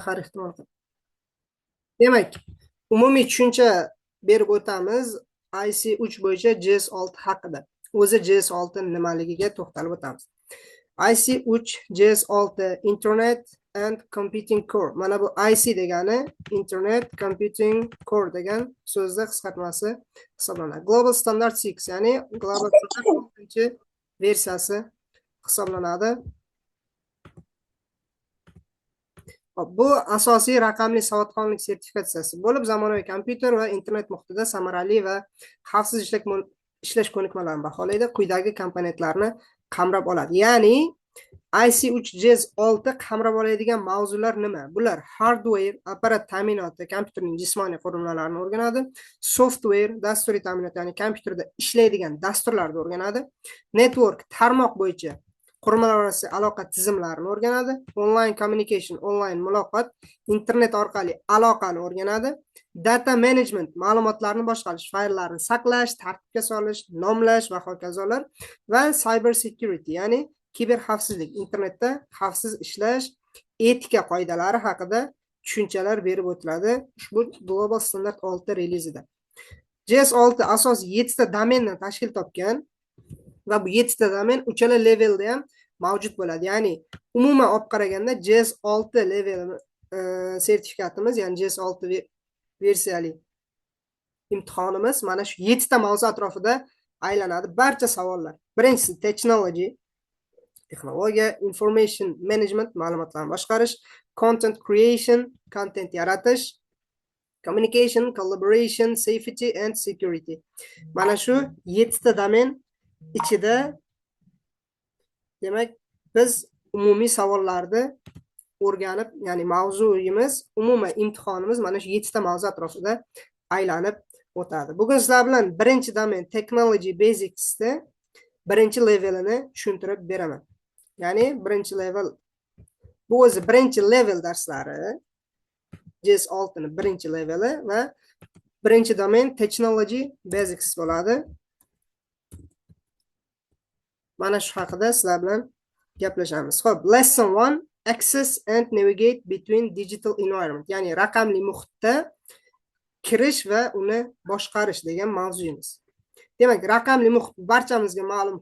har ehtimol. Demak, umumiy tushuncha berib o'tamiz IC3 bo'yicha JS6 haqida. O'zi JS6 nimaligiga to'xtalib o'tamiz. IC3 JS6 Internet and Computing Core. Mana bu IC degani Internet Computing Core degan so'zda qisqartmasi hisoblanadi. Global Standard 6, ya'ni Global Standard 6-versiyasi hisoblanadi. Bu asosiy raqamli savodxonlik sertifikatsiyasi bo'lib, zamonaviy kompyuter va internet muhitida samarali va xavfsiz ishlash ko'nikmalarini baholaydi. Quyidagi komponentlarni qamrab oladi. Ya'ni IC3JS6 qamrab oladigan mavzular nima? Bular hardware, apparat ta'minoti, kompyuterning jismoniy qurilmalarini o'rganadi. Software, dasturiy ta'minot, ya'ni kompyuterda ishlaydigan dasturlarni o'rganadi. Network, tarmoq bo'yicha qurilmalar orasida aloqa tizimlarini o'rganadi. Online communication, online muloqot, internet orqali aloqani o'rganadi. Data management, ma'lumotlarni boshqarish, fayllarni saqlash, tartibga solish, nomlash va hokazolar. Va cyber security, ya'ni kiber xavfsizlik, internetda xavfsiz ishlash, etika qoidalari haqida tushunchalar berib o'tiladi ushbu Global Standard 6 relizida. JS6 asosiy 7 ta domendan tashkil topgan va bu 7 ta domen uchala levelda ham mavjud bo'ladi. Ya'ni umuman olib qaraganda JS6 level sertifikatimiz, ya'ni JS6 versiyali imtihonimiz mana shu 7 ta mavzu atrofida aylanadi barcha savollar. Birinchisi texnologiya, information management, ma'lumotlarni boshqarish, content creation, content yaratish, communication, collaboration, safety and security. Mana shu 7 ta domen ichida demak biz umumiy savollarni o'rganib, ya'ni mavzuyimiz, umuman imtihonimiz mana shu 7 ta mavzu atrofida aylanib o'tadi. Bugun sizlar bilan birinchi domen Technology Basics'da birinchi levelini tushuntirib beraman. Ya'ni birinchi level bu o'zi birinchi level darslari, JS6 ning birinchi leveli va birinchi domen Technology Basics bo'ladi. Mana shu haqida sizlar bilan gaplashamiz. Xo'p, lesson 1 access and navigate between digital environment, ya'ni raqamli muhitda kirish va uni boshqarish degan mavzuyimiz. Demak, raqamli muhit barchamizga ma'lum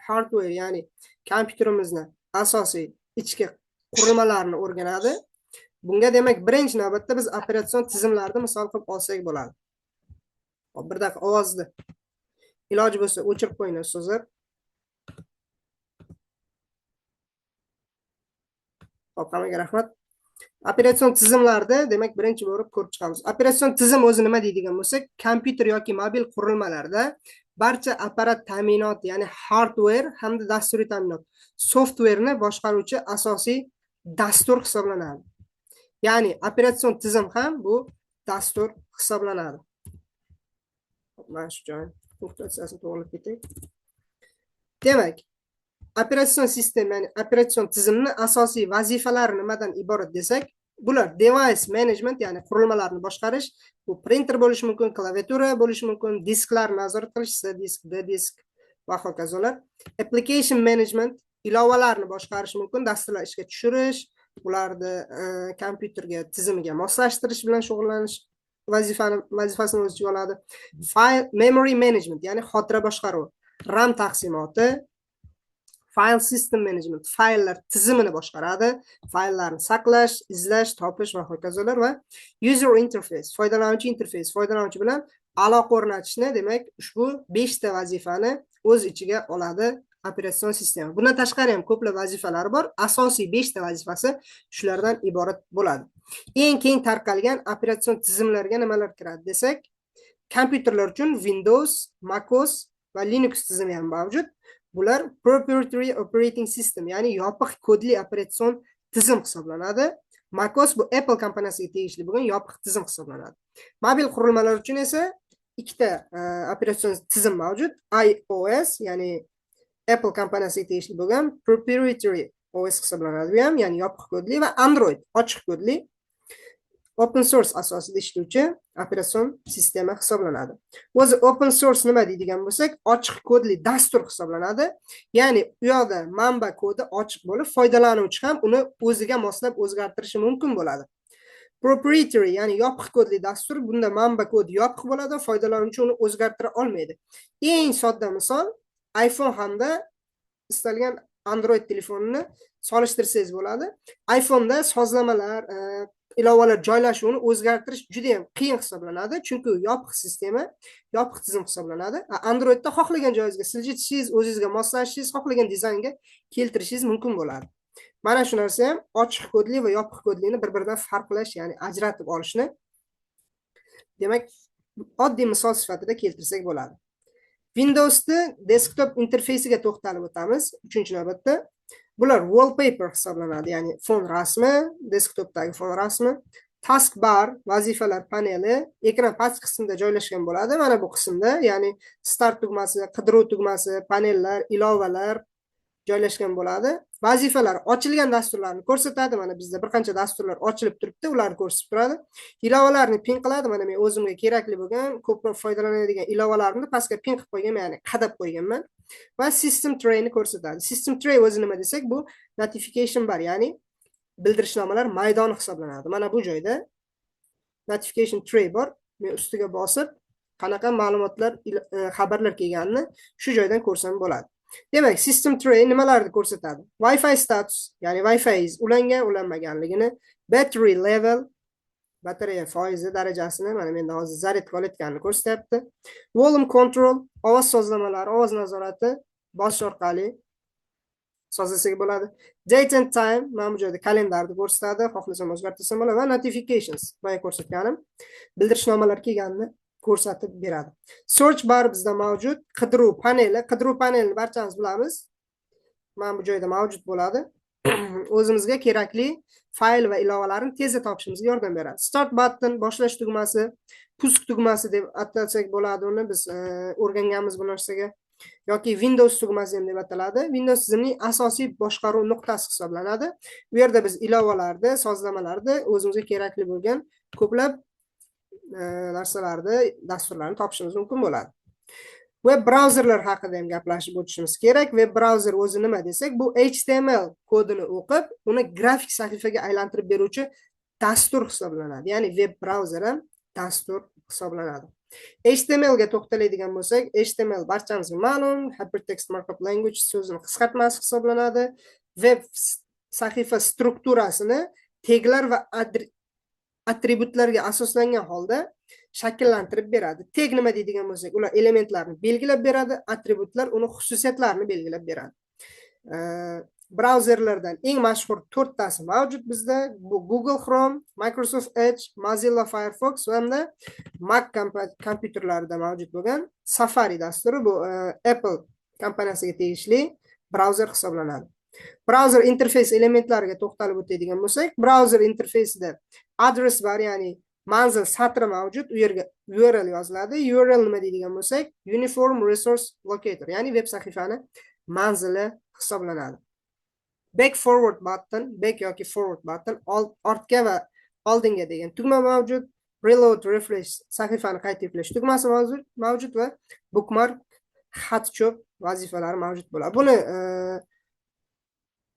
hardware, ya'ni kompyuterimizni asosiy ichki qurilmalarini o'rganadi. Bunga demak birinchi navbatda biz operatsion tizimlarni misol qilib olsak bo'ladi. Hop, bir daqiqa ovozni iloji bo'lsa o'chirib qo'ying so'zlar. Hop, hammaga rahmat. Operatsion tizimlarda demak birinchi bo'lib ko'rib chiqamiz. Operatsion tizim o'zi nima deydigan bo'lsak, kompyuter yoki mobil qurilmalarda barcha apparat ta'minoti, ya'ni hardware hamda dasturiy ta'minot, softverni boshqaruvchi asosiy dastur hisoblanadi. Ya'ni operatsion tizim ham bu dastur hisoblanadi. Mana shu joy punktuatsiyasini to'g'rilab ketay. Demak, operatsion sistema, ya'ni operatsion tizimni asosiy vazifalari nimadan iborat desak, bular device management, ya'ni qurilmalarni boshqarish, bu printer bo'lishi mumkin, klaviatura bo'lishi mumkin, disklarni nazorat qilish, C-disk, D-disk va hokazolar. Application management, ilovalarni boshqarish mumkin, dasturlar ishga tushirish, ularni kompyuterga tizimiga moslashtirish bilan shug'ullanish vazifasini o'z ichiga oladi. File memory management, ya'ni xotira boshqaruvi, RAM taqsimoti, file system management, fayllar tizimini boshqaradi, fayllarni saqlash, izlash, topish va hokazolar. Va user interface, foydalanuvchi interface, foydalanuvchi bilan aloqa o'rnatishni, demak ushbu 5 ta vazifani o'z ichiga oladi operatsion sistema. Bundan tashqari ham ko'plab vazifalar bor. Asosiy 5 ta vazifasi shulardan iborat bo'ladi. Eng keng tarqalgan operatsion tizimlarga nimalar kiradi desak, kompyuterlar uchun Windows, MacOS va Linux tizimi ham mavjud. Bular proprietary operating system, ya'ni yopiq kodli operatsion tizim hisoblanadi. MacOS bu Apple kompaniyasiga tegishli bo'lgan yopiq tizim hisoblanadi. Mobil qurilmalar uchun esa ikkita operatsion tizim mavjud. iOS, ya'ni Apple kompaniyasiga tegishli bo'lgan proprietary OS hisoblanadi, bu ham ya'ni yopiq kodli, va Android ochiq kodli open source asosida ishlovchi operatsion sistema hisoblanadi. O'zi open source nima deydigan bo'lsak, ochiq kodli dastur hisoblanadi. Ya'ni u yoqda manba kodi ochiq bo'lib, foydalanuvchi ham uni o'ziga moslab o'zgartirishi mumkin bo'ladi. Proprietary ya'ni yopiq kodli dastur. Bunda manba kod yopiq bo'ladi, foydalanuvchi uni o'zgartira olmaydi. Eng sodda misol iPhone hamda istalgan Android telefonini solishtirsangiz bo'ladi. iPhone'da sozlamalar, ilovalar joylashuvini o'zgartirish juda ham qiyin hisoblanadi, chunki yopiq sistema, yopiq tizim hisoblanadi. Androidda xohlagan joyingizga siljitishingiz, o'zingizga moslashishingiz, xohlagan dizaynga keltirishingiz mumkin bo'ladi. Mana shu narsa ham ochiq kodli va yopiq kodlini bir-biridan farqlash, ya'ni ajratib olishni, demak, oddiy misol sifatida keltirsak bo'ladi. Windows'ni desktop interfeysiga to'xtalib o'tamiz 3-navbatda. Bular wallpaper hisoblanadi, ya'ni fon rasmi, desktopdagi fon rasmi. Taskbar, vazifalar paneli ekran past qismida joylashgan bo'ladi. Mana bu qismda, ya'ni start tugmasi, qidiruv tugmasi, panellar, ilovalar joylashgan bo'ladi. Vazifalar ochilgan dasturlarni ko'rsatadi. Mana bizda bir qancha dasturlar ochilib turibdi, ularni ko'rsatib turadi. Ilovalarni pin qiladi. Mana men o'zimga kerakli bo'lgan, ko'proq foydalanadigan ilovalarni pastga pin qilib qo'yganman, ya'ni qadab qo'yganman. Va system trayni ko'rsatadi. System tray o'zi nima desak, bu notification bar, ya'ni bildirishnomalar maydoni hisoblanadi. Mana bu joyda notification tray bor. Men ustiga bosib, qanaqa ma'lumotlar, xabarlar kelganini shu joydan ko'rsam bo'ladi. Demak, system tray nimalarni ko'rsatadi? Wi-Fi status, ya'ni Wi-Fi ulangan, ulanmaganligini, battery level, batareya foizi darajasini, mana menda hozir zaryadga olayotganini ko'rsatyapti. Volume control, ovoz sozlamalari, ovoz nazorati bosish orqali sozlasak bo'ladi. Date and time, mana bu joyda kalendarni ko'rsatadi, xohlasam o'zgartirsam bo'ladi va notifications, mana ko'rsatganim, bildirishnomalar kelganini ko'rsatib beradi. Search bar bizda mavjud, qidiruv panelini barchamiz bilamiz. Mana bu joyda mavjud bo'ladi. O'zimizga kerakli fayl va ilovalarni tezda topishimizga yordam beradi. Start button, boshlash tugmasi, pusk tugmasi deb atasak bo'ladi uni, biz o'rganganmiz bu narsaga. Yoki Windows tugmasi ham deb ataladi. Windows tizimining asosiy boshqaruv nuqtasi hisoblanadi. Bu yerda biz ilovalarni, sozlamalarni, o'zimizga kerakli bo'lgan ko'plab narsalarni, dasturlarni topishimiz mumkin bo'ladi. Web brauzerlar haqida ham gaplashib o'tishimiz kerak. Web brauzer o'zi nima desak, bu HTML kodini o'qib, uni grafik sahifaga aylantirib beruvchi dastur hisoblanadi. Ya'ni web brauzer ham dastur hisoblanadi. HTML ga to'xtaladigan bo'lsak, HTML barchamizga ma'lum, Hypertext Markup Language so'zining qisqartmasi hisoblanadi. Web sahifa strukturasini teglar va atributlarga asoslangan holda shakllantirib beradi. Tag nima deydigan bo'lsak, ular elementlarni belgilab beradi, atributlar uni xususiyatlarini belgilab beradi. Brauzerlardan eng mashhur 4 tasi mavjud bizda. Bu Google Chrome, Microsoft Edge, Mozilla Firefox va hamda Mac kompyuterlarida mavjud bo'lgan Safari dasturi. Bu Apple kompaniyasiga tegishli brauzer hisoblanadi. Brauzer interfeys elementlariga to'xtalib o'tadigan bo'lsak, brauzer interfeysida adres bar, ya'ni manzil satri mavjud, u yerga URL yoziladi. URL nima deydigan bo'lsak, Uniform Resource Locator, ya'ni web sahifani manzili hisoblanadi. Back forward button, back yoki forward button, ortga va oldinga degan tugma mavjud. Reload, refresh, sahifani qayta yuklash tugmasi mavjud va bookmark, xat cho'p vazifalari mavjud bo'ladi. Buni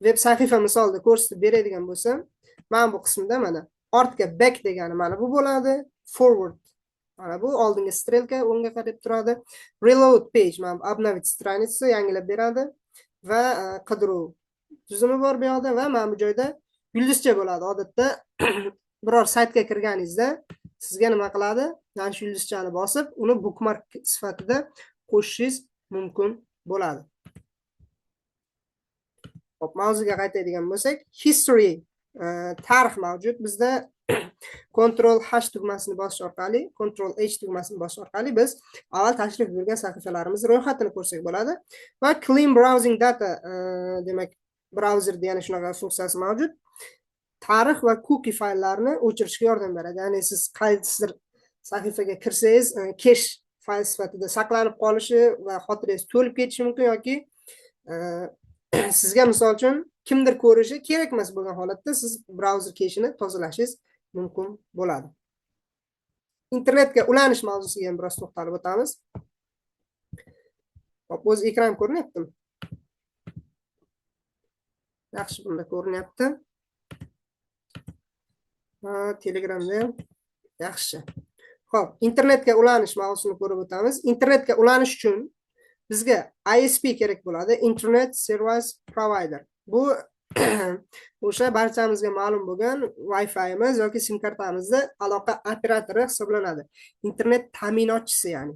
web sahifa misolida ko'rsatib beradigan bo'lsam, mana bu qismda mana ortga back degani mana bu bo'ladi, forward mana bu oldinga strelka o'ngga qarab turadi. Reload page mana obnovit stranitsa yangilab beradi va qidiruv tizimi bor bu yoqda va mana bu joyda yulduzcha bo'ladi. Odatda biror saytga kirganingizda sizga nima qiladi? Mana shu yulduzchani bosib, uni bookmark sifatida qo'shishingiz mumkin bo'ladi. Hop, mavzuga qaytadigan bo'lsak, history, tarix mavjud bizda. Ctrl H tugmasini bosish orqali, Ctrl H tugmasini bosish orqali biz avval tashrif buyurgan sahifalarimiz ro'yxatini ko'rsak bo'ladi. Va clean browsing data, demak, brauzerda yana shunaqa funksiyasi mavjud. Tarix va cookie fayllarni o'chirishga yordam beradi. Ya'ni siz qaysidir sahifaga kirsangiz, cache fayl sifatida saqlanib qolishi va xotirangiz to'lib ketishi mumkin yoki sizga misol uchun kimdir ko'rishi kerak emas bo'lgan holatda siz brauzer cache'ini tozalashingiz mumkin bo'ladi. Internetga ulanish mavzusiga ham biroz to'xtalib o'tamiz. Hop, o'z ekran ko'rinyaptimi? Yaxshi, bunda ko'rinyapti. Telegramda ham yaxshi. Xo'p, internetga ulanish mavzusini ko'rib o'tamiz. Internetga ulanish uchun bizga ISP kerak bo'ladi, Internet Service Provider. Bu o'sha barchamizga ma'lum bo'lgan Wi-Fi'miz yoki sim kartamizda aloqa operatori hisoblanadi. Internet ta'minotchisi ya'ni.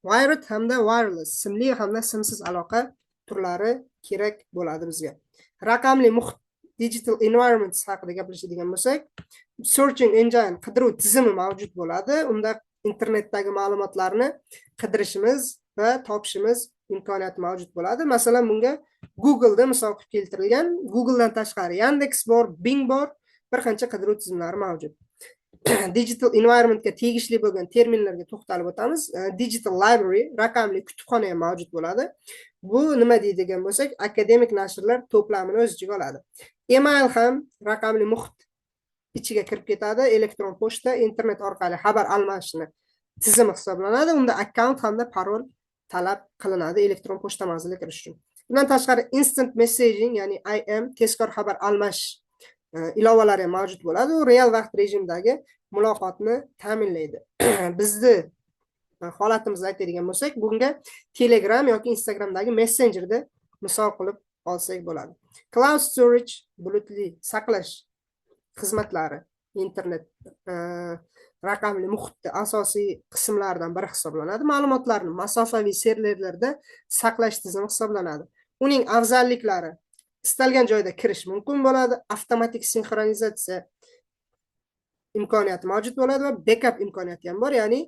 Wired hamda wireless, simli hamda simsiz aloqa turlari kerak bo'ladi bizga. Raqamli muhit digital environment haqida gaplashadigan bo'lsak, searching engine qidiruv tizimi mavjud bo'ladi. Unda internetdagi ma'lumotlarni qidirishimiz va topishimiz imkoniyati mavjud bo'ladi. Masalan, bunga Google da misol qilib keltirilgan. Google dan tashqari Yandex bor, Bing bor, bir qancha qidiruv tizimlari mavjud. Digital environmentga tegishli bo'lgan terminlarga to'xtalib o'tamiz. Digital library, raqamli kutubxona ham mavjud bo'ladi. Bu nima deydigan bo'lsak, akademik nashrlar to'plamini o'z ichiga oladi. Email ham raqamli muhit ichiga kirib ketadi. Elektron pochta, internet orqali xabar almashishni tizimi hisoblanadi. Unda akkaunt hamda parol talab qilinadi elektron pochta manziliga kirish uchun. Bundan tashqari instant messaging, ya'ni IM, tezkor xabar almashish ilovalari ham mavjud bo'ladi. U real vaqt rejimdagi muloqotni ta'minlaydi. Bizni holatimizni aytadigan bo'lsak, bunga Telegram yoki Instagramdagi Messengerda misol qilib olsak bo'ladi. Cloud storage, bulutli saqlash xizmatlari internet raqamli muhitda asosiy qismlaridan biri hisoblanadi. Ma'lumotlarni masofaviy serverlarda saqlash tizimi hisoblanadi. Uning afzalliklari: istalgan joyda kirish mumkin bo'ladi, avtomatik sinxronizatsiya imkoniyati mavjud bo'ladi va backup imkoniyati ham bor. Ya'ni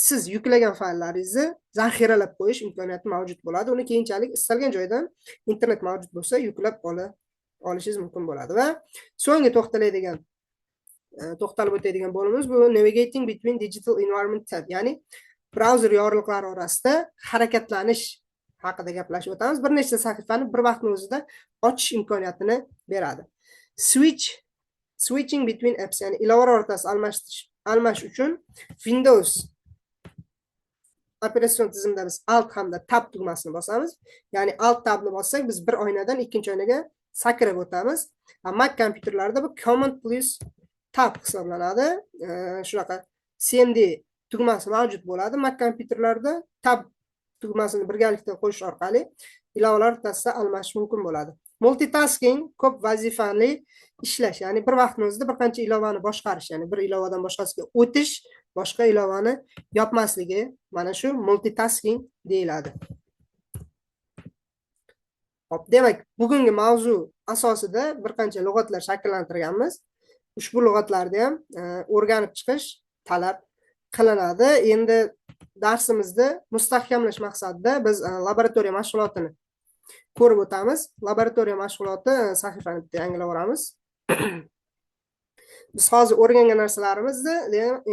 siz yuklagan fayllaringizni zaxiralab qo'yish imkoniyati mavjud bo'ladi. Uni keyinchalik istalgan joydan internet mavjud bo'lsa yuklab olishingiz mumkin bo'ladi. Va so'nggi to'xtalib o'tadigan bo'limiz bu navigating between digital environment tab, ya'ni brauzer yorliqlari orasida harakatlanish haqida gaplashib o'tamiz. Bir nechta sahifani bir vaqtning o'zida ochish imkoniyatini beradi. Switching between apps, ya'ni ilovalar o'rtasida almashish uchun Windows operatsion tizimida biz Alt hamda Tab tugmasini bosamiz. Ya'ni Alt tabni bossak biz bir oynadan ikkinchi oynaga sakrab o'tamiz. Mac kompyuterlarda bu Command plus Tab hisoblanadi. Shunaqa CMD tugmasi mavjud bo'ladi. Mac kompyuterlarda Tab tugmasini birgalikda qo'yish orqali ilovalar o'rtasida almashish mumkin bo'ladi. Multitasking, ko'p vazifali ishlash, ya'ni bir vaqtning o'zida bir qancha ilovani boshqarish, ya'ni bir ilovadan boshqasiga o'tish, boshqa ilovani yopmasligi, mana shu multitasking deyiladi. Hop, demak, bugungi mavzu asosida bir qancha lug'atlar shakllantirganmiz. Ushbu lug'atlarni ham o'rganib chiqish talab qilinadi. Endi darsimizni mustahkamlash maqsadida biz laboratoriya mashg'ulotini ko'rib o'tamiz. Laboratoriya mashg'uloti sahifani bitta yangilab olamiz. Biz hozir o'rgangan narsalarimizni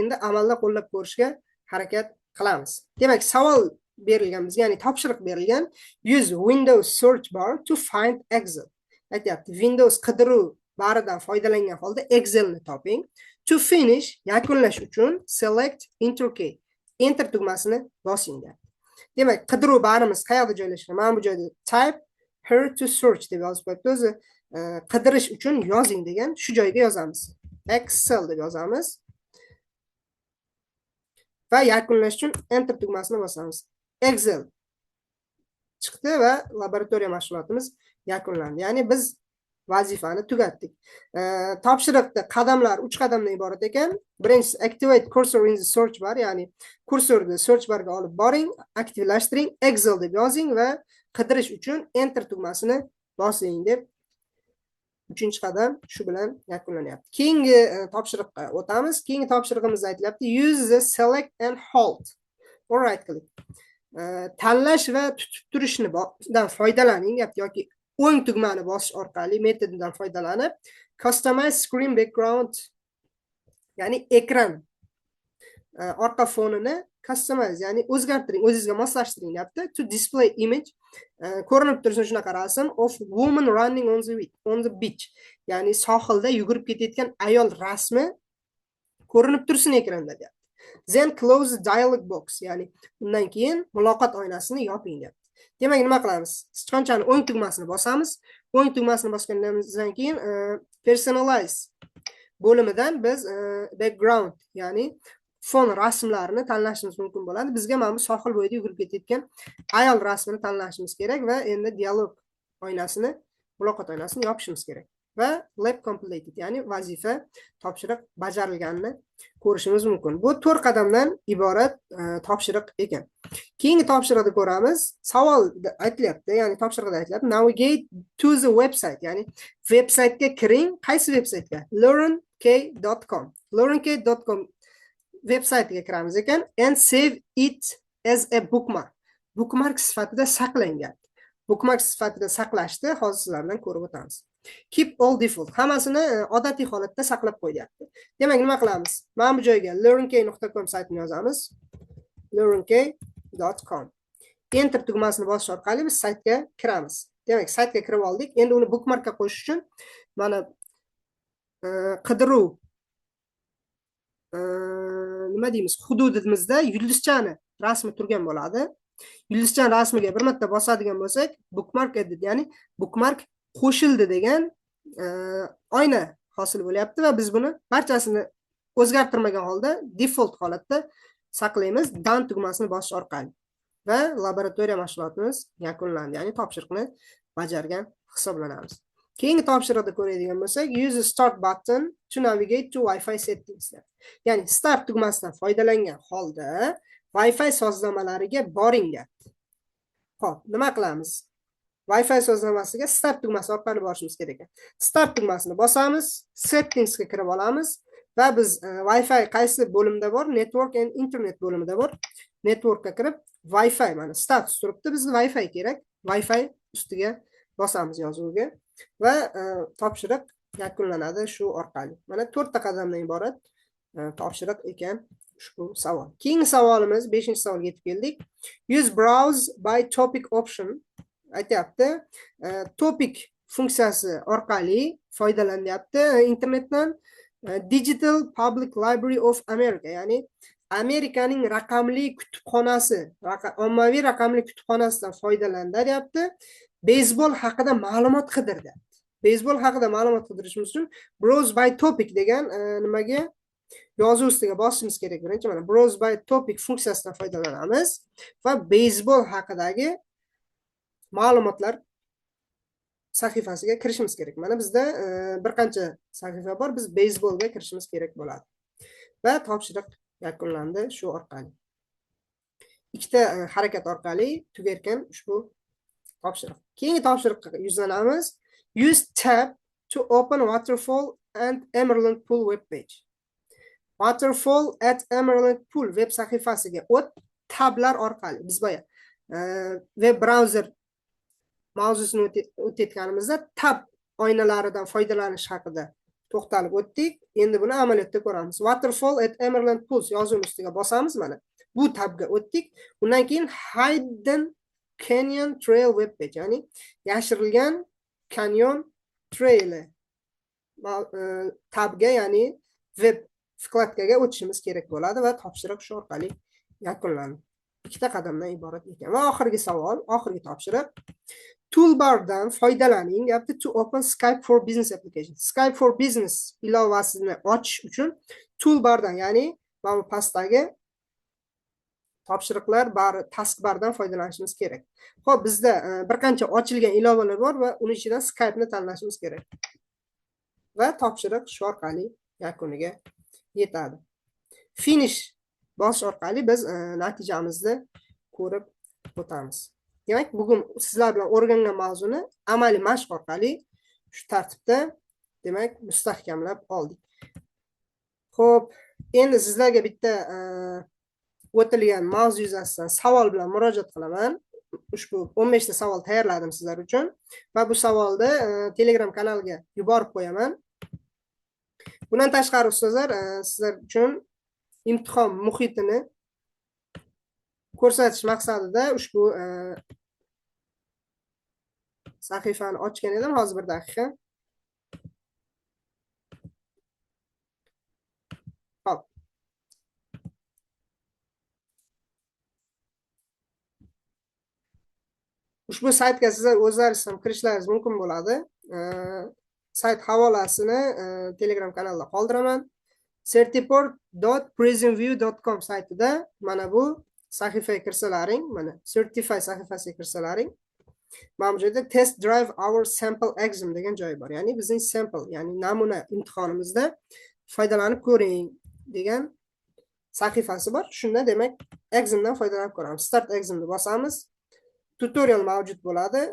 endi amalda qo'llab ko'rishga harakat qilamiz. Demak, savol berilgan bizga, ya'ni topshiriq berilgan. Use Windows search bar to find Excel. Aytyapti, Windows qidiruv baridan foydalangan holda Excelni toping. To finish, yakunlash uchun select enter key. Enter tugmasini bosing. Demak, qidiruv barimiz qayerda joylashgan? Mana bu joyda type here to search deb yozib qo'yibdi. O'zi qidirish uchun yozing degan, shu joyga yozamiz. Excel deb yozamiz. Va yakunlash uchun enter tugmasini bosamiz. Excel chiqdi va laboratoriya mashg'ulotimiz yakunlandi. Ya'ni biz vazifani tugatdik. Topshiriqda qadamlar 3 qadamdan iborat ekan. Birinchisi activate cursor in the search bar, ya'ni kursorni search barga olib boring, aktivlashtiring, Excel deb yozing va qidirish uchun enter tugmasini bosing deb 3-qadam shu bilan yakunlanyapti. Keyingi topshiriqqa o'tamiz. Keyingi topshirig'imizda aytilyapti use the select and hold or right click. Tanlash va tutib turishdan foydalaning yoki o'ng tugmani bosish orqali metodidan foydalanib customize screen background, ya'ni ekran orqa fonini customize, ya'ni o'zgartiring, o'zingizga moslashtiring deyapti. To display image, ko'rinib tursin shunaqa rasm of woman running on the beach, ya'ni sohilda yugurib ketayotgan ayol rasmi ko'rinib tursin ekranda deyapti. Then close the dialog box, ya'ni undan keyin muloqot oynasini yoping deyapti. Demak, nima qilamiz? Sichqonchani o'ng tugmasini bosamiz. O'ng tugmasini bosgandan keyin personalize bo'limidan biz background, ya'ni fon rasmlarini tanlashimiz mumkin bo'ladi. Bizga mana bu sohil bo'yida yugurib ketayotgan ayol rasmini tanlashimiz kerak va endi dialog oynasini, muloqot oynasini yopishimiz kerak. Va lab completed, ya'ni vazifa, topshiriq bajarilganini ko'rishimiz mumkin. Bu 4 qadamdan iborat topshiriq ekan. Keyingi topshiriqni ko'ramiz. Savol aytilyapti, ya'ni topshiriqda aytilyapti, navigate to the website, ya'ni veb-saytga kiring. Qaysi veb-saytga? learnk.com. learnk.com veb-saytiga kiramiz ekan, and save it as a bookmark. Bookmark sifatida saqlangan. Bookmark sifatida saqlashni hozir sizlardan ko'rib o'tamiz. Keep all default. Hammasini odatiy holatda saqlab qo'yapti. Demak, nima qilamiz? Mana bu joyga learnk.com saytini yozamiz. learnk.com. Enter tugmasini bosish orqali biz saytga kiramiz. Demak, saytga kirib oldik. Endi uni bookmarkka qo'yish uchun mana qidiruv nima deymiz, hududimizda yulduzchani rasmi turgan bo'ladi. Yulduzchan rasmiga bir marta bosadigan bo'lsak, bookmark edit, ya'ni bookmark qo'shildi degan oyna hosil bo'lyapti va biz buni barchasini o'zgartirmagan holda default holatda saqlaymiz done tugmasini bosish orqali. Va laboratoriya mashg'ulotimiz yakunlandi, ya'ni topshiriqni bajargan hisoblanamiz. Keyingi topshiriqda ko'radigan bo'lsak, use the start button to navigate to Wi-Fi settings. Ya'ni start tugmasidan foydalangan holda Wi-Fi sozlamalariga boring. Xo'p, nima qilamiz? Wi-Fi sozlamasiga start tugmasi orqali borishimiz kerak ekan. Start tugmasini bosamiz, settingsga kirib olamiz va biz Wi-Fi qaysi bo'limda bor? Network and internet bo'limida bor. Networkga kirib Wi-Fi, mana status turibdi, bizga Wi-Fi kerak. Wi-Fi ustiga bosamiz yozuviga va topshiriq yakunlanadi shu orqali. Mana 4 ta qadamdan iborat topshiriq ekan ushbu savol. Keyingi savolimiz 5-savolga yetib keldik. Use browse by topic option aytayapti. Topic funksiyasi orqali foydalanyapti internetdan. Digital Public Library of America, ya'ni Amerikaning raqamli kutubxonasi, ommaviy raqamli kutubxonasidan foydalandi deyapti. Beyzbol haqida ma'lumot qidirdi. Beyzbol haqida ma'lumot qidirishimiz uchun browse by topic degan nimaga yozuv ustiga bosishimiz kerak. Birinchi mana browse by topic funksiyasidan foydalanamiz va beyzbol haqidagi ma'lumotlar sahifasiga kirishimiz kerak. Mana bizda bir qancha sahifa bor, biz beyzbolga kirishimiz kerak bo'ladi. Va topshiriq yakunlandi shu orqali. Ikkita harakat orqali tugarkan ushbu topshiriq. Keyingi topshiriqqa yuzlanamiz. Use tab to open waterfall and Emerald Pool web page. Waterfall at Emerald Pool web sahifasiga o't tablar orqali biz boya web browser mavzusini o'tayotganimizda tab oynalaridan foydalanish haqida to'xtalib o'tdik. Endi buni amaliyotda ko'ramiz. Waterfall at Emerald Pools yozuv ustiga bosamiz mana. Bu tabga o'tdik. Undan keyin Hidden Canyon Trail web page, ya'ni yashirilgan kanyon traili tabga, ya'ni web vkladkaga o'tishimiz kerak bo'ladi va topshiriq shu orqali yakunlandi. Ikkita qadamdan iborat ekan. Va oxirgi savol, oxirgi topshiriq. Toolbardan foydalaning deyapti. To open Skype for Business application. Skype for Business ilovasini ochish uchun toolbardan, ya'ni mana bu pastdagi topshiriqlar bari taskbardan foydalanishimiz kerak. Xo'p, bizda bir qancha ochilgan ilovalar bor va uning ichidan Skype ni tanlashimiz kerak. Va topshiriq shu orqali yakuniga yetadi. Finish bosish orqali biz natijamizni ko'rib o'tamiz. Demak, bugun sizlar bilan o'rgangan mavzuni amaliy mashq orqali shu tartibda demak mustahkamlab oldik. Xo'p, endi sizlarga bitta o'tilgan mavzu yuzasidan savol bilan murojaat qilaman. Ushbu 15 ta savol tayyorladim sizlar uchun va bu savolni Telegram kanaliga yuborib qo'yaman. Bundan tashqari ustozlar, sizlar uchun imtihon muhitini ko'rsatish maqsadida ushbu sahifani ochgan edim. Hozir bir daqiqa. Hop. Ushbu saytga sizlar o'zlaringiz ham kirishlaringiz mumkin bo'ladi. sayt havolasini Telegram kanalda qoldiraman. certiport.prismview.com saytida mana bu sahifaga kirsalaring, mana Certify sahifasiga kirsalaring, mana bu yerda test drive our sample exam degan joy bor. Ya'ni bizning sample, ya'ni namuna imtihonimizda foydalanib ko'ring degan sahifasi bor. Shunda demak examdan foydalanib ko'ramiz. Start examni bosamiz. Tutorial mavjud bo'ladi.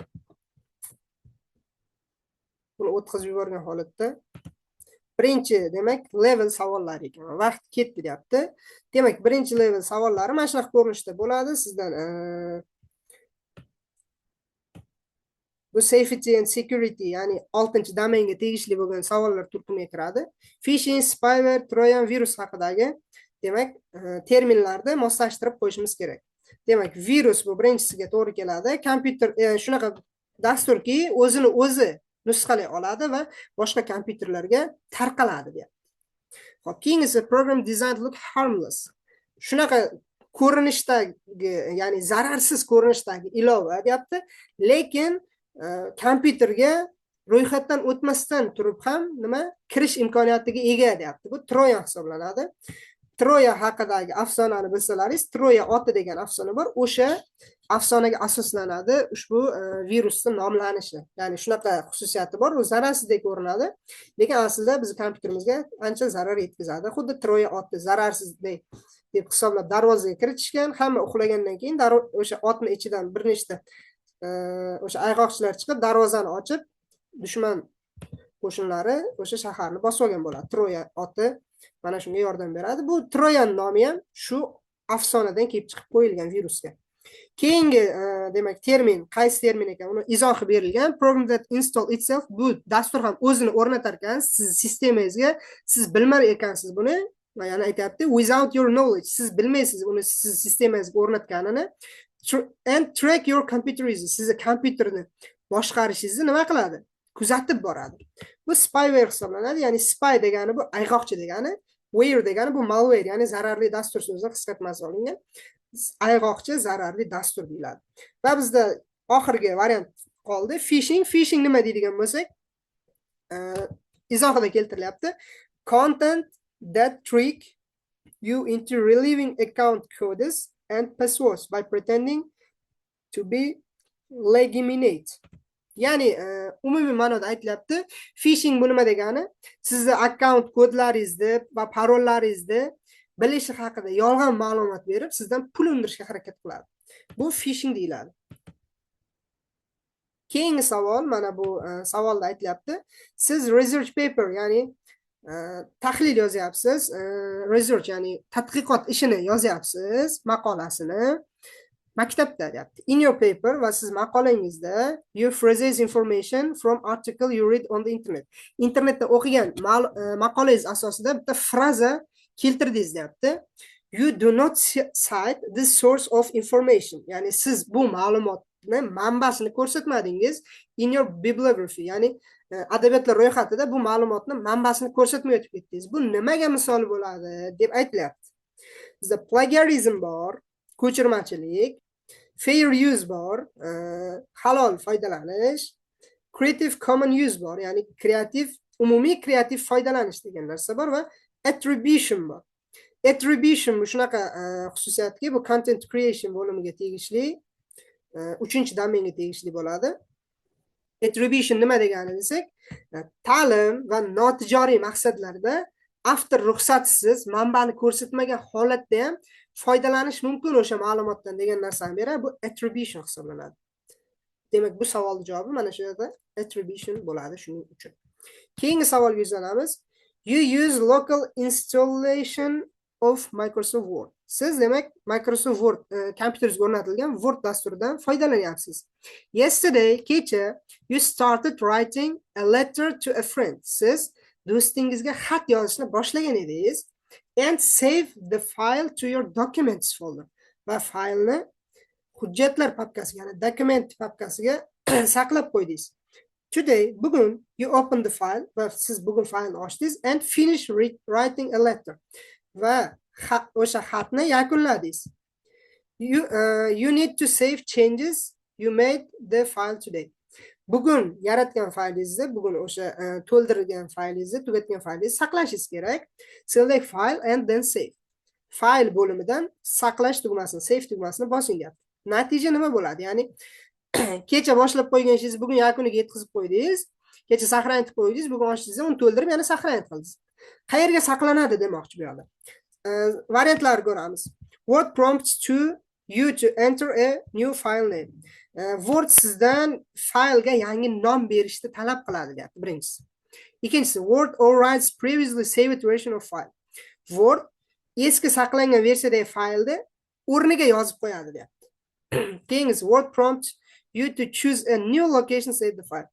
Buni o'tkazib yuborgan holatda birinchi demak level savollari ekan. Vaqt ketdi deyapti. Demak, birinchi level savollari mana shunaqa ko'rinishda bo'ladi. Sizdan bu safety and security, ya'ni 6-domainga tegishli bo'lgan savollar turkumiga kiradi. Phishing, spyware, trojan virus haqidagi demak terminlarni moslashtirib qo'yishimiz kerak. Demak, virus bu birinchisiga to'g'ri keladi. Kompyuter shunaqa dasturki o'zini o'zi nusxalay oladi va boshqa kompyuterlarga tarqaladi deyapti. Xo'p, keyingisi program designed look harmless. Shunaqa ko'rinishdagi, ya'ni zararsiz ko'rinishdagi ilova deyapti, lekin kompyuterga ro'yxatdan o'tmasdan turib ham nima kirish imkoniyatiga ega deyapti. Bu Trojan hisoblanadi. Troya haqidagi afsonani bilsalaringiz, Troya oti degan afsona bor. O'sha afsonaga asoslanadi ushbu virusning nomlanishi. Ya'ni shunaqa xususiyati bor, u zararsizdek ko'rinadi, lekin aslida biz kompyuterimizga ancha zarar yetkazadi. Xuddi Troya oti zararsizdek deb hisoblab darvozaga kiritishgan, hamma uxlagandan keyin o'sha otni ichidan bir nechta o'sha ayg'oqchilar chiqib darvozani ochib, dushman qo'shinlari o'sha shaharni bosib olgan bo'ladi. Troya oti mana shunga yordam beradi. Bu Trojan nomi ham shu afsonadan kelib chiqib qo'yilgan virusga. Keyingi demak termin, qaysi termin ekan, uni izohi berilgan. Program that install itself, bu dastur ham o'zini o'rnatar ekan siz sistemangizga, siz bilmar ekansiz buni. Va yana aytayapti, without your knowledge, siz bilmaysiz uni siz sistemangizga o'rnatganini. And track your computer uses, sizni kompyuterni boshqarishingizni nima qiladi? Kuzatib boradi. Bu spyware hisoblanadi, ya'ni spy degani bu ayg'oqchi degani, ware degani bu malware, ya'ni zararli dastur so'zidan qisqartmasi olingan. Ayg'oqchi zararli dastur deyiladi. Va bizda oxirgi variant qoldi, phishing. Phishing nima deydigan bo'lsak, izohida keltirilyapti. Content that trick you into relieving account codes and passwords by pretending to be legitimate. Ya'ni umumiy ma'noda aytilyapti, phishing bu nima degani? Sizni akkaunt kodlaringizni va parollaringizni bilishi haqida yolg'on ma'lumot berib, sizdan pul undirishga harakat qiladi. Bu phishing deyiladi. Keyingi savol, mana bu savolda aytilyapti. Siz research paper, ya'ni tahlil yozyapsiz, research ya'ni tadqiqot ishini yozyapsiz, maqolasini maktabda deyapti. In your paper va siz maqolangizda you phrase information from article you read on the internet. Internetda o'qigan maqolangiz asosida bitta fraza keltirdingiz deyapti. You do not cite the source of information. Ya'ni siz bu ma'lumotni manbasini ko'rsatmadingiz in your bibliography. Ya'ni adabiyotlar ro'yxatida bu ma'lumotni manbasini ko'rsatmay o'tib ketdingiz. Bu nimaga misol bo'ladi deb aytilyapti. Bizda plagiarism bor, ko'chirmachilik, fair use bor, halol foydalanish, creative common use bor, ya'ni umumiy kreativ foydalanish degan narsa bor va attribution bor. Attribution bu shunaqa xususiyatki, bu content creation bo'limiga tegishli, 3-domainga tegishli bo'ladi. Attribution nima degani desak, ta'lim va notijoriy maqsadlarda avtor ruxsatsiz manbani ko'rsatmagan holatda ham foydalanish mumkin o'sha ma'lumotdan degan narsani beradi. Bu attribution hisoblanadi. Demak, bu savolning javobi mana shu yerda attribution bo'ladi shuning uchun. Keyingi savolga yuzlanamiz. You use local installation of Microsoft Word. Siz demak Microsoft Word kompyuteringizga o'rnatilgan Word dasturidan foydalanyapsiz. Yesterday, kecha, you started writing a letter to a friend. Siz do'stingizga xat yozishni boshlagan edingiz. And save the file to your documents folder. Va faylni hujjatlar papkasiga, ya'ni document papkasiga saqlab qo'ydingiz. Today, bugun, you open the file, va siz bugun faylni ochdingiz and finish writing a letter. Va o'sha xatni yakunladingiz. You need to save changes you made the file today. bugun yaratgan faylingizni, bugun o'sha to'ldirgan faylingizni, tugatgan faylingizni saqlashingiz kerak. Select file and then save. Fayl bo'limidan saqlash tugmasini, save tugmasini bosing deyapti. Natija nima bo'ladi? Ya'ni kecha boshlab qo'ygan ishingizni bugun yakuniga yetkazib qo'ydingiz. Kecha saqlanib qo'ydingiz, bugun ochdingiz, uni to'ldirib yana saqlanib qildingiz. Qayerga saqlanadi demoqchi bu yerda. Variantlarni ko'ramiz. Word prompts to you to enter a new file name. Word sizdan faylga yangi nom berishni talab qiladi deyapti, birinchisi. Ikkinchisi, Word overrides previously saved version of file. Word eski saqlangan versiyadagi faylni o'rniga yozib qo'yadi deyapti. Keyingisi, Word prompts you to choose a new location save the file.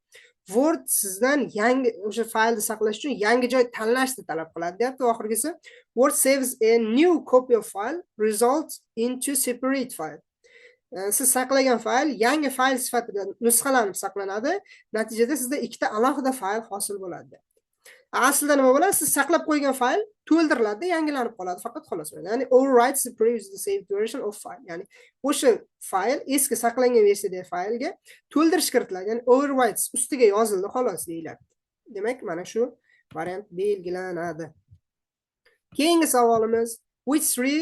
Word sizdan yangi o'sha faylni saqlash uchun yangi joy tanlashni talab qiladi deyapti. Oxirgisi, Word saves a new copy of file results into separate file. Siz saqlagan fayl yangi fayl sifatida nusxalanib saqlanadi. Natijada sizda ikkita alohida fayl hosil bo'ladi. Aslida nima bo'ladi? Siz saqlab qo'ygan fayl to'ldiriladi, yangilanib qoladi faqat xolos. Ya'ni overwrites the previously saved version of file. Ya'ni o'sha fayl eski saqlangan versiyadagi faylga to'ldirish kiritiladi. Ya'ni overwrites ustiga yozildi xolos deyiladi. Demak, mana shu variant belgilanadi. Keyingi savolimiz, which three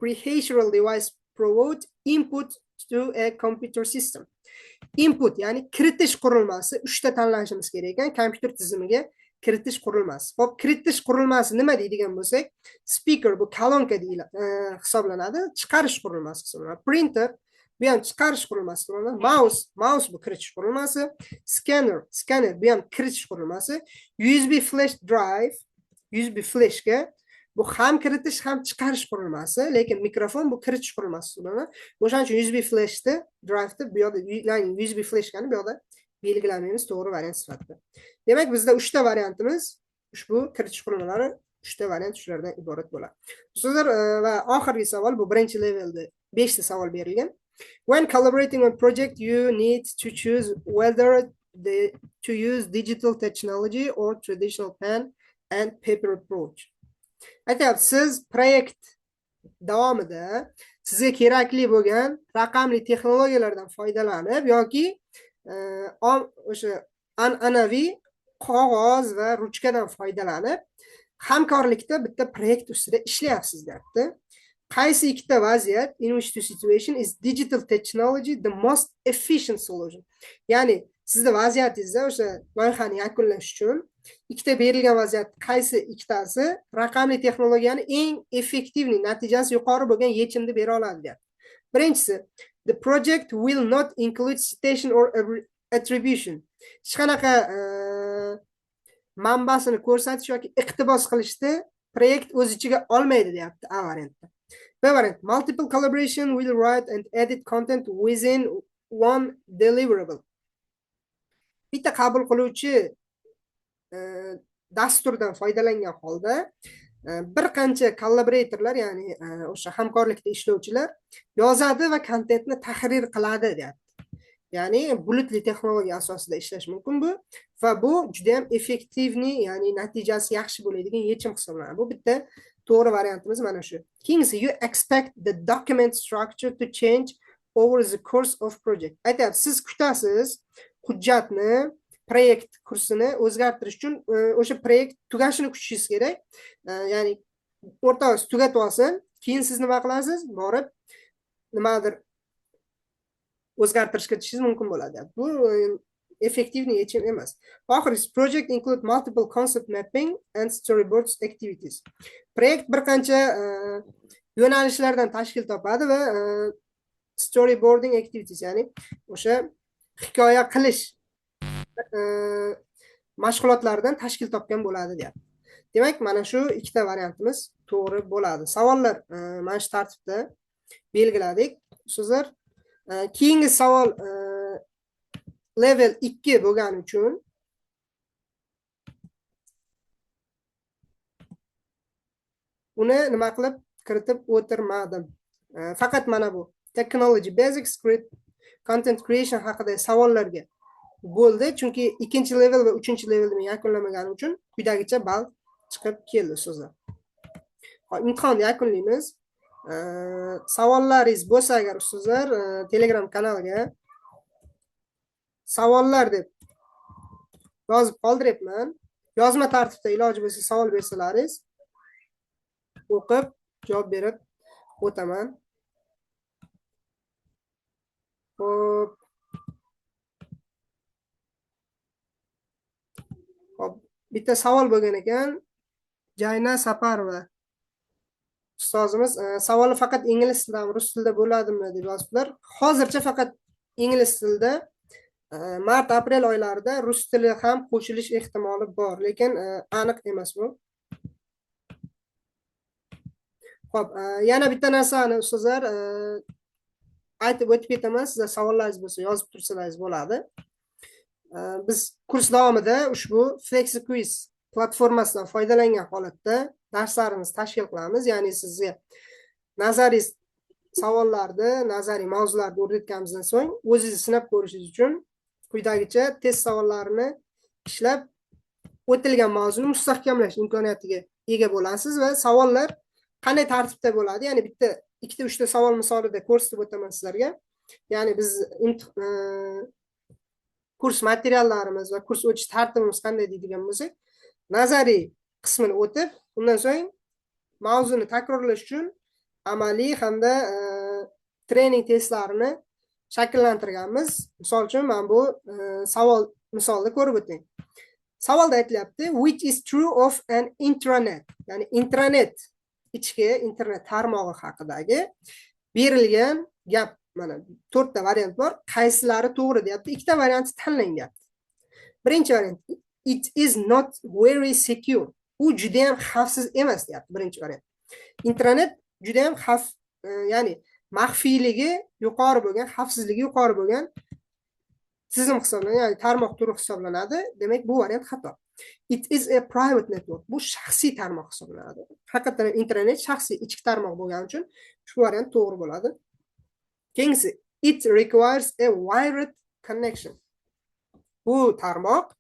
behavioral device provide input to a computer system? Input ya'ni kiritish qurilmasi 3 ta tanlashimiz kerak ekan kompyuter tizimiga kiritish qurilmasi. Xo'p, kiritish qurilmasi nima deydigan bo'lsak, speaker bu kolonka deyiladi, hisoblanadi, chiqarish qurilmasi hisoblanadi. Printer bu ham chiqarish qurilmasi hisoblanadi. Mouse bu kiritish qurilmasi. Scanner bu ham kiritish qurilmasi. USB flash drive, USB flashga bu ham kiritish ham chiqarish qurilmasi, lekin mikrofon bu kiritish qurilmasi hisoblanadi. O'shaning uchun USB flashni, drive'ni bu yerda, ya'ni USB flashkani bu yerda belgilamaymiz to'g'ri variant sifatida. Demak, bizda 3 ta variantimiz ushbu kiritish qurilmalari 3 ta variant shulardan iborat bo'ladi. Sizlar va oxirgi savol bu birinchi levelda 5 ta savol berilgan. When collaborating on project you need to choose whether to use digital technology or traditional pen and paper approach. Aytyapti, siz proyekt davomida sizga kerakli bo'lgan raqamli texnologiyalardan foydalanib yoki o'sha an'anaviy qog'oz va ruchkadan foydalanib hamkorlikda bitta proyekt ustida ishlayapsiz deyapti. Qaysi ikkita vaziyat, in which the situation is digital technology the most efficient solution? Ya'ni sizda vaziyatingizda o'sha loyihani yakunlash uchun ikkita berilgan vaziyat qaysi ikkitasi raqamli texnologiyani eng effektivni, natijasi yuqori bo'lgan yechimni bera oladi deyapti. Birinchisi, the project will not include citation or attribution. Hech qanaqa manbasini ko'rsatish yoki iqtibos qilishni proyekt o'z ichiga olmaydi deyapti A variantda. B variant, multiple collaboration will write and edit content within one deliverable. Bitta qabul qiluvchi dasturdan foydalangan holda bir qancha collaboratorlar, ya'ni o'sha hamkorlikda ishlovchilar yozadi va kontentni tahrir qiladi deyapti. Ya'ni bulutli texnologiya asosida ishlash mumkin bu va bu juda ham effektivni, ya'ni natijasi yaxshi bo'ladigan yechim hisoblanadi. Bu bitta to'g'ri variantimiz mana shu. Keyingisi, you expect the document structure to change over the course of project. Aytyapti, siz kutasiz hujjatni, proyekt kursini o'zgartirish uchun o'sha proyekt tugashini kutishingiz kerak. Ya'ni o'rtog'ingiz tugatib olsin, keyin siz nima qilasiz? Borib nimadir o'zgartirishga kirishingiz mumkin bo'ladi. Bu effektivni yechim emas. Oxirgisi, project include multiple concept mapping and storyboards activities. Proyekt bir qancha yo'nalishlardan tashkil topadi va storyboarding activities, ya'ni o'sha hikoya qilish mashg'ulotlaridan tashkil topgan bo'ladi deyapti. Demak, mana shu ikkita variantimiz to'g'ri bo'ladi. Savollar mana shu tartibda belgiladik. Sizlar keyingi savol level 2 bo'lgani uchun uni nima qilib kiritib o'tirmadim. Faqat mana bu technology basic script content creation haqida savollarga bo'ldi, chunki 2-level va 3-levelni yakunlamaganim uchun quyidagicha ball chiqib keldi sizlar. Hop, imtihonni yakunlaymiz. Savollaringiz bo'lsa agar sizlar Telegram kanaliga savollar deb yozib qoldiryapman. Yozma tartibda iloji bo'lsa savol bersalaringiz o'qib javob berib o'taman. Xo'p. Hop, bitta savol bo'lgan ekan. Jayna Saparova ustozimiz savoli faqat ingliz tilida, rus tilida bo'ladimi deb yozibdilar. Hozircha faqat ingliz tilida. Mart aprel oylarida rus tili ham qo'shilish ehtimoli bor, lekin aniq emas bu. Xo'p, yana bitta narsani ustozlar aytib o'tib ketaman. Sizlar savollaringiz bo'lsa yozib tursalaringiz bo'ladi. Biz kurs davomida ushbu FlexiQuiz platformasidan foydalangan holatda darslarimizni tashkil qilamiz. Ya'ni sizga nazariy savollarni, nazariy mavzularni o'rgatganimizdan so'ng o'zingiz sinab ko'rishingiz uchun quyidagicha test savollarini ishlab o'tilgan mavzuni mustahkamlash imkoniyatiga ega bo'lasiz va savollar qanday tartibda bo'ladi? Ya'ni bitta, ikkita, uchta savol misolida ko'rsatib o'taman sizlarga. Ya'ni biz kurs materiallarimiz va kurs o'tish tartibimiz qanday deydigan bo'lsak, nazariy qismini o'tib, undan so'ng mavzuni takrorlash uchun amaliy hamda trening testlarini shakllantirganmiz. Misol uchun men bu savol misolida ko'rib o'tay. Savolda aytilyapti, which is true of an intranet? Ya'ni intranet, ichki internet tarmog'i haqidagi berilgan gap. Mana 4 ta variant bor. Qaysilari to'g'ri deyapti. Ikkita variantni tanlang deyapti. Birinchi variant, it is not very secure. U juda ham xavfsiz emas deyapti, birinchi variant. Internet juda ham ya'ni maxfiyligi yuqori bo'lgan, xavfsizligi yuqori bo'lgan tizim hisoblanadi, ya'ni tarmoq turi hisoblanadi. Demak, bu variant xato. It is a private network. Bu shaxsiy tarmoq hisoblanadi. Haqiqatan internet shaxsiy ichki tarmoq bo'lgani uchun shu variant to'g'ri bo'ladi. Keyingisi, it requires a wired connection. Bu tarmoq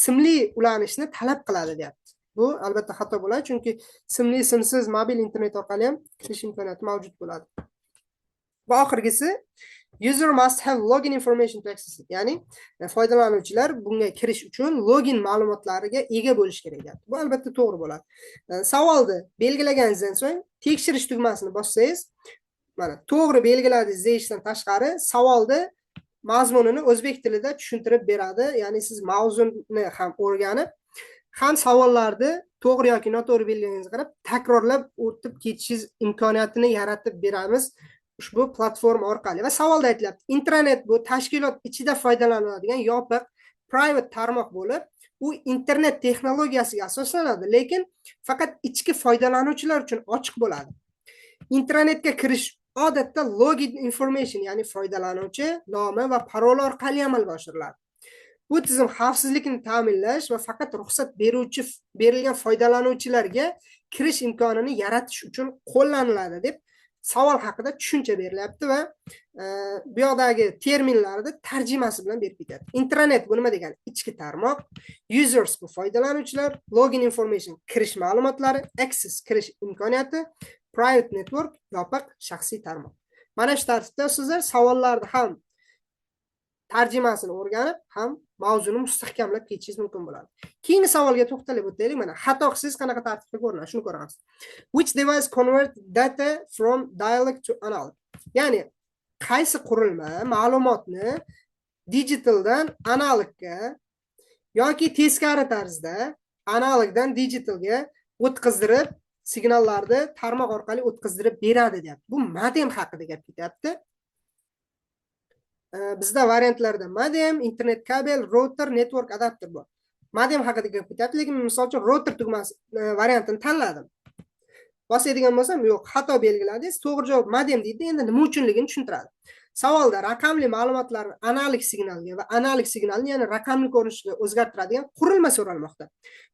simli ulanishni talab qiladi deyapti. Bu albatta xato bo'ladi, chunki simli simsiz mobil internet orqali ham kirish imkoniyati mavjud bo'ladi. Va oxirgisi, user must have login information to access it. Ya'ni foydalanuvchilar bunga kirish uchun login ma'lumotlariga ega bo'lish kerak deyapti. Bu albatta to'g'ri bo'ladi. Savolni belgilaganingizdan so'ng tekshirish tugmasini bossangiz, mana to'g'ri belgiladingiz deyishdan tashqari savolni mazmunini o'zbek tilida tushuntirib beradi. Ya'ni siz mavzuni ham o'rganib, ham savollarni to'g'ri yoki noto'g'ri belgilaganingizga qarab takrorlab o'tib ketishingiz imkoniyatini yaratib beramiz ushbu platforma orqali. Va savolda aytilyapti, internet bu tashkilot ichida foydalaniladigan yopiq private tarmoq bo'lib, u internet texnologiyasiga asoslanadi, lekin faqat ichki foydalanuvchilar uchun ochiq bo'ladi. Internetga kirish odatda login information, ya'ni foydalanuvchi nomi va parol orqali amalga oshiriladi. Bu tizim xavfsizlikni ta'minlash va faqat ruxsat berilgan foydalanuvchilarga kirish imkonini yaratish uchun qo'llaniladi deb savol haqida tushuncha berilyapti va bu yoqdagi terminlarni tarjimasi bilan berib ketyapti. Internet bu nima degani? Ichki tarmoq, users bu foydalanuvchilar, login information kirish ma'lumotlari, access kirish imkoniyati, private network yopiq shaxsiy tarmoq. Mana shu tartibda sizlar savollarni ham tarjimasini o'rganib, ham mavzuni mustahkamlab ketishingiz mumkin bo'ladi. Keyingi savolga to'xtalib o'taylik. Mana xato qilsangiz qanaqa tartibda ko'rinadi, shuni ko'ramiz. Which device convert data from dialog to analog? Ya'ni qaysi qurilma ma'lumotni digitaldan analogga yoki teskari tarzda analogdan digitalga o'tkazdirib, signallarni tarmoq orqali o'tkazdirib beradi deyapti. Bu modem haqida gap ketyapti. Bizda variantlarda modem, internet kabel, router, network adapter bor. Modem haqida gap ketyapti, lekin misol uchun router tugmasi variantini tanladim. Bosadigan bo'lsam, yo'q, xato belgiladingiz. To'g'ri javob modem deydi. Endi nima uchunligini tushuntiradi. Savolda raqamli ma'lumotlarni analog signalga va analog signalni, ya'ni raqamli ko'rinishga o'zgartiradigan qurilma so'ralmoqda.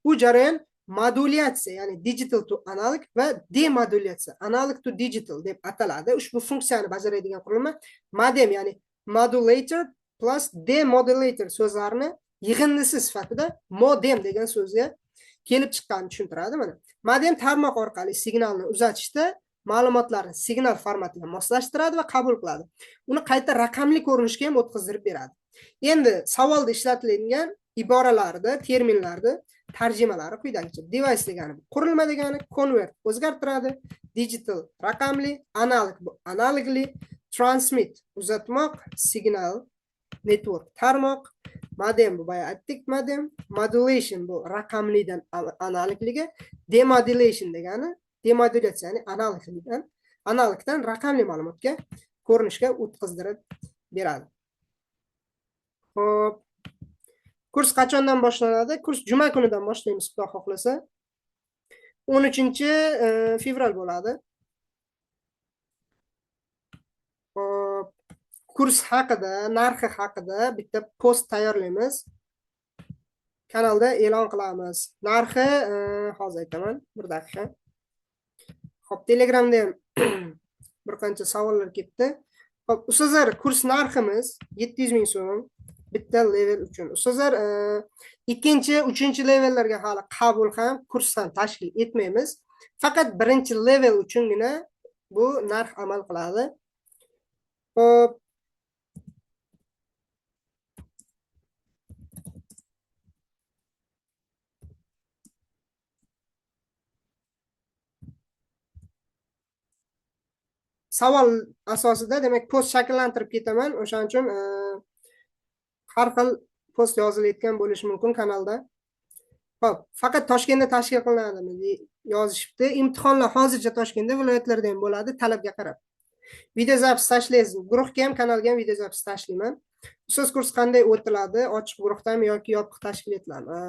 Bu jarayon modulyatsiya, ya'ni digital to analog va demodulyatsiya, analog to digital deb ataladi. Ushbu funksiyani bajaradigan qurilma modem, ya'ni modulator plus demodulator so'zlarini yig'indisi sifatida modem degan so'zga kelib chiqqanini tushuntiradi. Mana modem tarmoq orqali signalni uzatishda ma'lumotlarni signal formatiga moslashtiradi va qabul qiladi. Uni qayta raqamli ko'rinishga ham o'tkazdirib beradi. Endi savolda ishlatilgan iboralarni, terminlarni tarjimalari quyidagicha. Device degani qurilma degani, convert o'zgartiradi, digital raqamli, analog bu analogli, transmit uzatmoq, signal network tarmoq, modem bu boya aytdik, modem, modulation bu raqamlidan analogliga, demodulation degani demodulyatsiya, ya'ni analogdan raqamli ma'lumotga ko'rinishga o'tkazdirib beradi. Xo'p, kurs qachondan boshlanadi? Kurs juma kunidan boshlaymiz, xudo xohlasa. 13-fevral bo'ladi. Xo'p, kurs haqida, narxi haqida bitta post tayyorlaymiz. Kanalda e'lon qilamiz. Narxi hozir aytaman, bir daqiqa. Xo'p, Telegramda ham bir qancha savollar ketdi. Xo'p, ustozlar, kurs narximiz 700 ming so'm. Bitta level uchun. Ustozlar, ikkinchi, uchinchi levellarga hali qabul ham, kurs ham tashkil etmaymiz. Faqat birinchi level uchungina bu narx amal qiladi. Xo'p, savol asosida, demak, post shakllantirib ketaman. O'shaning uchun har xil post yozilayotgan bo'lishi mumkin kanalda. Xo'p, faqat Toshkentda tashkil qilinadimi yozishibdi. Imtihonlar hozircha Toshkentda, viloyatlarda ham bo'ladi, talabga qarab. Video zapis tashlaysiz. Guruhga ham, kanalga ham video zapis tashlayman. Ustoz, kurs qanday o'tiladi? Ochiq guruhdami yoki yopiq tashkil etiladimi?